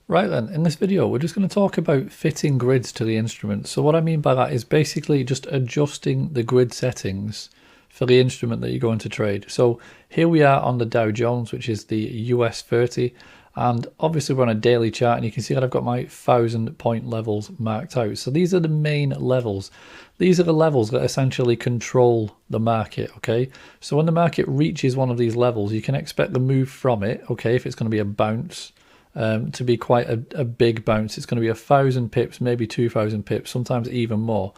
Right then, in this video, we're just going to talk about fitting grids to the instrument. So what I mean by that is basically just adjusting the grid settings for the instrument that you're going to trade. So here we are on the Dow Jones, which is the US 30. And obviously we're on a daily chart and you can see that I've got my 1,000-point levels marked out. So these are the main levels. These are the levels that essentially control the market, okay? So when the market reaches one of these levels, you can expect the move from it, okay, if it's going to be a bounce, to be quite a big bounce. It's going to be 1,000 pips, maybe 2,000 pips, sometimes even more.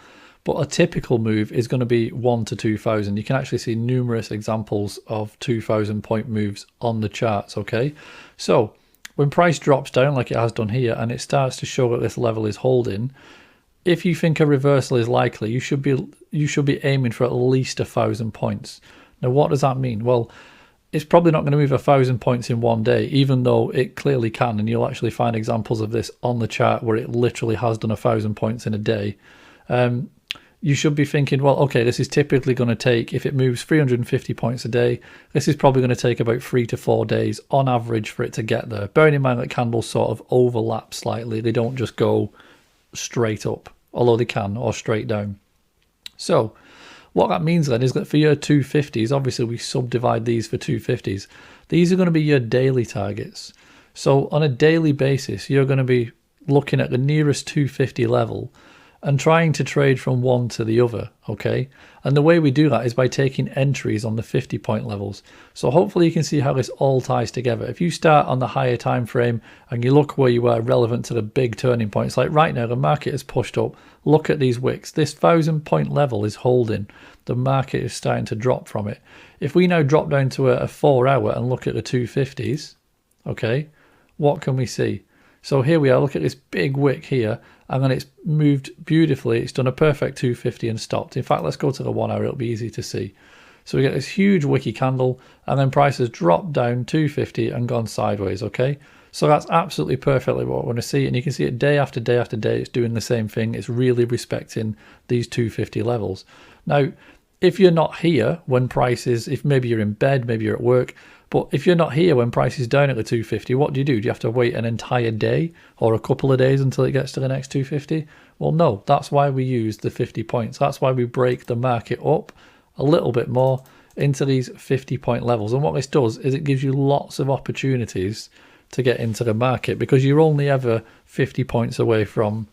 But a typical move is going to be 1 to 2,000. You can actually see numerous examples of 2,000 point moves on the charts, okay? So when price drops down like it has done here and it starts to show that this level is holding, if you think a reversal is likely, you should be aiming for at least 1,000 points. Now what does that mean? Well, it's probably not going to move 1,000 points in one day, even though it clearly can, and you'll actually find examples of this on the chart where it literally has done 1,000 points in a day. You should be thinking, well, okay, this is typically going to take, if it moves 350 points a day, this is probably going to take about 3 to 4 days on average for it to get there. Bearing in mind that candles sort of overlap slightly, they don't just go straight up, although they can, or straight down. So what that means then is that for your 250s, obviously we subdivide these for 250s. These are going to be your daily targets. So on a daily basis, you're going to be looking at the nearest 250 level and trying to trade from one to the other, okay? And the way we do that is by taking entries on the 50-point levels. So hopefully you can see how this all ties together. If you start on the higher time frame and you look where you are relevant to the big turning points, like right now the market is pushed up. Look at these wicks. This 1,000-point level is holding. The market is starting to drop from it. If we now drop down to a 4-hour and look at the 250s, okay, what can we see? So here we are, look at this big wick here, and then it's moved beautifully. It's done a perfect 250 and stopped. In fact, let's go to the 1 hour, it'll be easy to see. So we get this huge wicky candle, and then price has dropped down 250 and gone sideways, okay? So that's absolutely perfectly what we want to see, and you can see it day after day after day, it's doing the same thing. It's really respecting these 250 levels. Now, if you're not here when price is, if maybe you're in bed, maybe you're at work, but if you're not here when price is down at the 250, what do? Do you have to wait an entire day or a couple of days until it gets to the next 250? Well, no, that's why we use the 50 points. That's why we break the market up a little bit more into these 50-point levels. And what this does is it gives you lots of opportunities to get into the market because you're only ever 50 points away from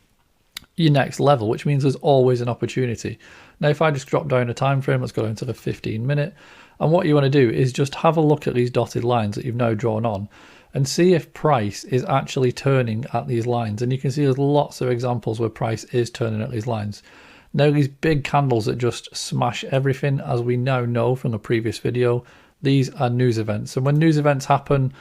your next level, which means there's always an opportunity. Now, if I just drop down a time frame, let's go down to the 15-minute. And what you want to do is just have a look at these dotted lines that you've now drawn on and see if price is actually turning at these lines. And you can see there's lots of examples where price is turning at these lines. Now, these big candles that just smash everything, as we now know from the previous video, these are news events. And when news events happen,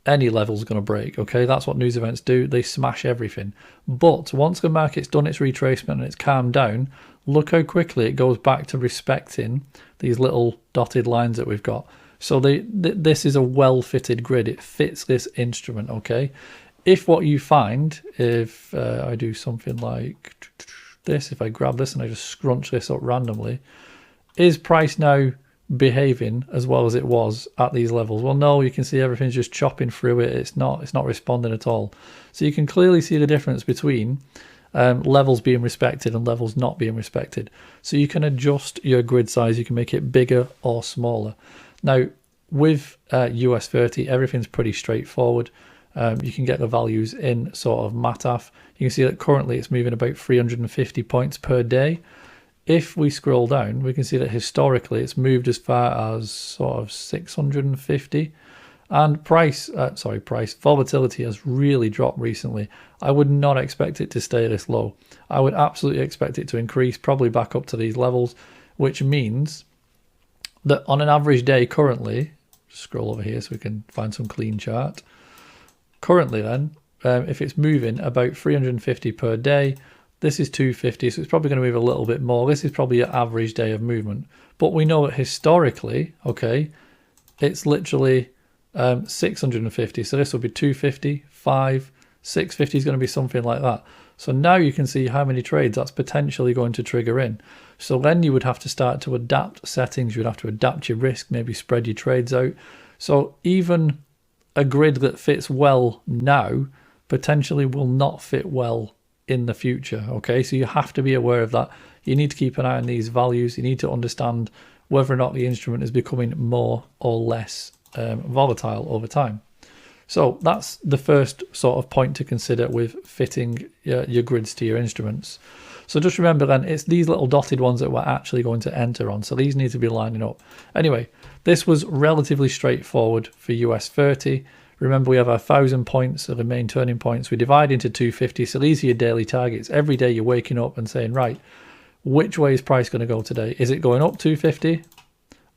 any level's going to break, okay? That's what news events do. They smash everything. But once the market's done its retracement and it's calmed down, look how quickly it goes back to respecting these little dotted lines that we've got. So this is a well-fitted grid. It fits this instrument, okay? If what you find, if I do something like this, if I grab this and I just scrunch this up randomly, is price now behaving as well as it was at these levels? Well, no, you can see everything's just chopping through it. It's not responding at all. So you can clearly see the difference between levels being respected and levels not being respected. So you can adjust your grid size. You can make it bigger or smaller. Now, with US 30, everything's pretty straightforward. You can get the values in sort of MATAF. You can see that currently it's moving about 350 points per day. If we scroll down, we can see that historically it's moved as far as sort of 650. And volatility has really dropped recently. I would not expect it to stay this low. I would absolutely expect it to increase, probably back up to these levels, which means that on an average day currently, scroll over here so we can find some clean chart. Currently then, if it's moving about 350 per day, this is 250, so it's probably going to move a little bit more. This is probably your average day of movement. But we know that historically, okay, it's literally 650. So this will be 250, 5, 650 is going to be something like that. So now you can see how many trades that's potentially going to trigger in. So then you would have to start to adapt settings. You would have to adapt your risk, maybe spread your trades out. So even a grid that fits well now potentially will not fit well in the future. Okay, so you have to be aware of that. You need to keep an eye on these values. You need to understand whether or not the instrument is becoming more or less volatile over time. So that's the first sort of point to consider with fitting your grids to your instruments. So just remember then, it's these little dotted ones that we're actually going to enter on. So these need to be lining up. Anyway, this was relatively straightforward for US 30. Remember, we have our 1,000 points, so the main turning points. We divide into 250. So these are your daily targets. Every day you're waking up and saying, right, which way is price going to go today? Is it going up 250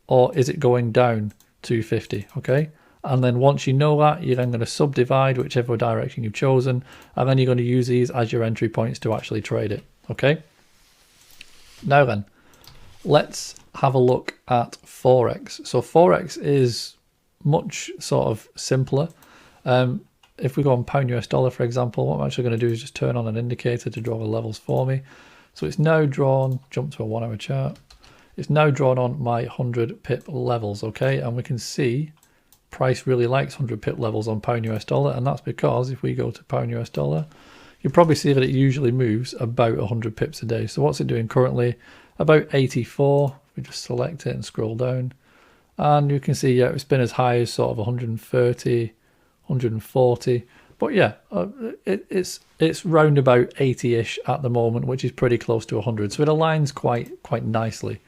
or is it going down 250? Okay. And then once you know that, you're then going to subdivide whichever direction you've chosen. And then you're going to use these as your entry points to actually trade it. Okay. Now then, let's have a look at Forex. So Forex is much sort of simpler. If we go on pound US dollar, for example, what I'm actually going to do is just turn on an indicator to draw the levels for me. So it's now drawn, jump to a 1 hour chart. It's now drawn on my 100 pip levels. Okay. And we can see price really likes 100 pip levels on pound US dollar. And that's because if we go to pound US dollar, you probably see that it usually moves about 100 pips a day. So what's it doing currently? About 84. We just select it and scroll down. And you can see, yeah, it's been as high as sort of 130, 140. But yeah, it's round about 80-ish at the moment, which is pretty close to 100. So it aligns quite nicely.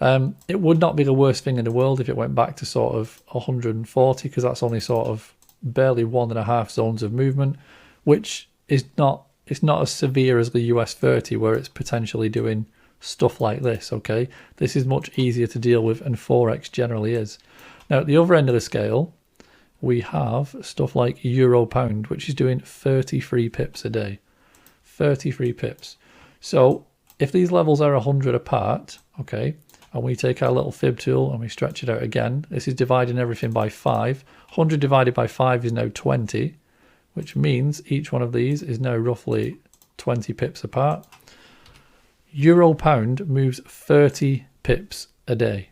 It would not be the worst thing in the world if it went back to sort of 140, because that's only sort of barely 1.5 zones of movement, which is not, it's not as severe as the US 30 where it's potentially doing stuff like this. Okay, this is much easier to deal with, and Forex generally is. Now at the other end of the scale, we have stuff like Euro Pound, which is doing 33 pips a day. 33 pips. So if these levels are 100 apart, okay, and we take our little fib tool and we stretch it out again, this is dividing everything by 5. 100 divided by 5 is now 20, which means each one of these is now roughly 20 pips apart. Euro Pound moves 30 pips a day.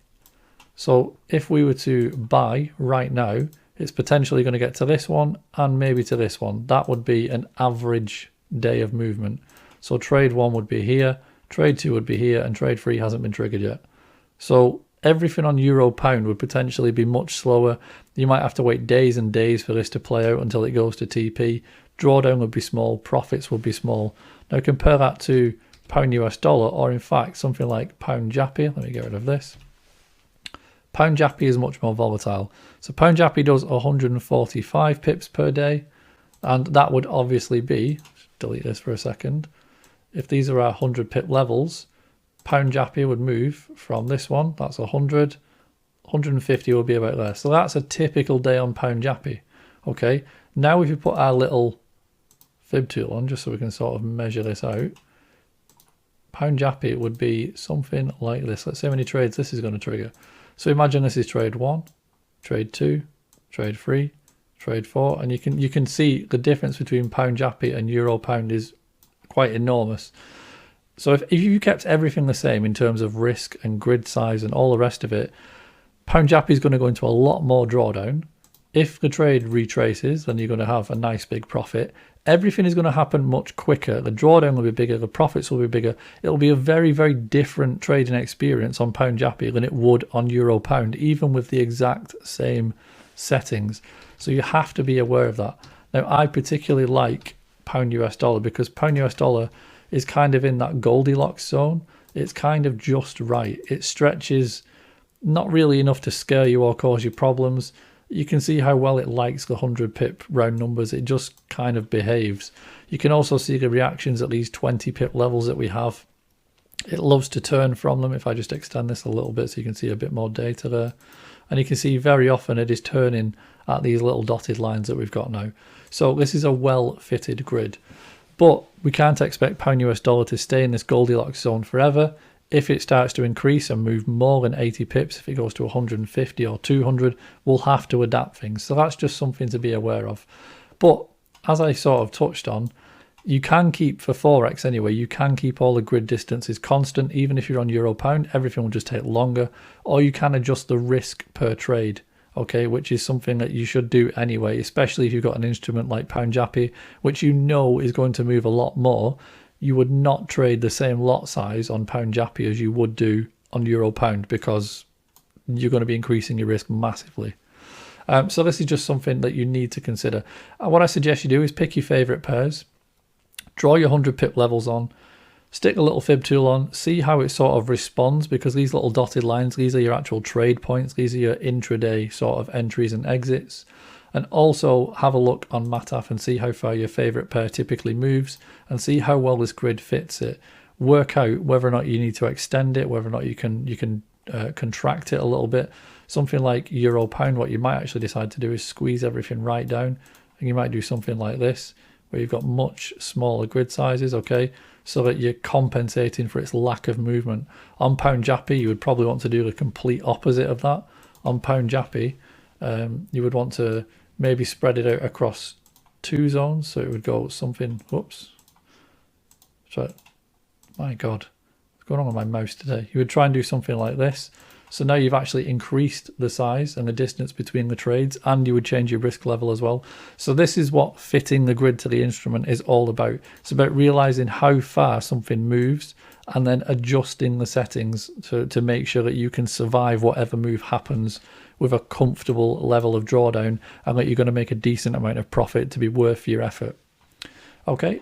So if we were to buy right now, it's potentially going to get to this one and maybe to this one. That would be an average day of movement. So trade 1 would be here, trade 2 would be here, and trade 3 hasn't been triggered yet. So everything on Euro Pound would potentially be much slower. You might have to wait days and days for this to play out until it goes to TP. Drawdown would be small, profits would be small. Now compare that to pound US dollar, or in fact something like pound Jappy. Let me get rid of this. Pound Jappy is much more volatile. So pound Jappy does 145 pips per day, and that would obviously be, delete this for a second, if these are our 100 pip levels, pound Jappy would move from this one, that's 100, 150 will be about there. So that's a typical day on pound Jappy. Okay, now if you put our little fib tool on, just so we can sort of measure this out, pound Jappy would be something like this. Let's see how many trades this is going to trigger. So imagine this is trade 1, trade 2, trade 3, trade 4, and you can see the difference between pound Jappy and Euro Pound is quite enormous. So if you kept everything the same in terms of risk and grid size and all the rest of it, pound Jappy is going to go into a lot more drawdown. If the trade retraces, then you're going to have a nice big profit. Everything is going to happen much quicker. The drawdown will be bigger, the profits will be bigger. It'll be a very, very different trading experience on pound Jappy than it would on Euro Pound, even with the exact same settings. So you have to be aware of that. Now, I particularly like pound US dollar because pound US dollar is kind of in that Goldilocks zone. It's kind of just right. It stretches not really enough to scare you or cause you problems. You can see how well it likes the 100 pip round numbers. It just kind of behaves. You can also see the reactions at these 20 pip levels that we have. It loves to turn from them. If I just extend this a little bit so you can see a bit more data there. And you can see very often it is turning at these little dotted lines that we've got now. So this is a well-fitted grid. But we can't expect pound US dollar to stay in this Goldilocks zone forever. If it starts to increase and move more than 80 pips, if it goes to 150 or 200, we'll have to adapt things. So that's just something to be aware of. But as I sort of touched on, you can keep, for Forex anyway, you can keep all the grid distances constant. Even if you're on Euro Pound, everything will just take longer. Or you can adjust the risk per trade. okay, which is something that you should do anyway, especially if you've got an instrument like Pound Jappy, which you know is going to move a lot more. You would not trade the same lot size on Pound Jappy as you would do on Euro Pound, because you're going to be increasing your risk massively. So this is just something that you need to consider. What I suggest you do is pick your favorite pairs, draw your 100 pip levels on, stick a little fib tool on, see how it sort of responds, because these little dotted lines, these are your actual trade points. These are your intraday sort of entries and exits. And also have a look on Mathaf and see how far your favorite pair typically moves and see how well this grid fits it. Work out whether or not you need to extend it, whether or not you can contract it a little bit. Something like Euro Pound, what you might actually decide to do is squeeze everything right down. And you might do something like this, where you've got much smaller grid sizes, okay, so that you're compensating for its lack of movement. On Pound Jappy, you would probably want to do the complete opposite of that. On Pound Jappy, you would want to maybe spread it out across 2 zones, so it would go something, whoops, so, my god, what's going on with my mouse today? You would try and do something like this. So now you've actually increased the size and the distance between the trades, and you would change your risk level as well. So this is what fitting the grid to the instrument is all about. It's about realizing how far something moves and then adjusting the settings to make sure that you can survive whatever move happens with a comfortable level of drawdown, and that you're going to make a decent amount of profit to be worth your effort. Okay,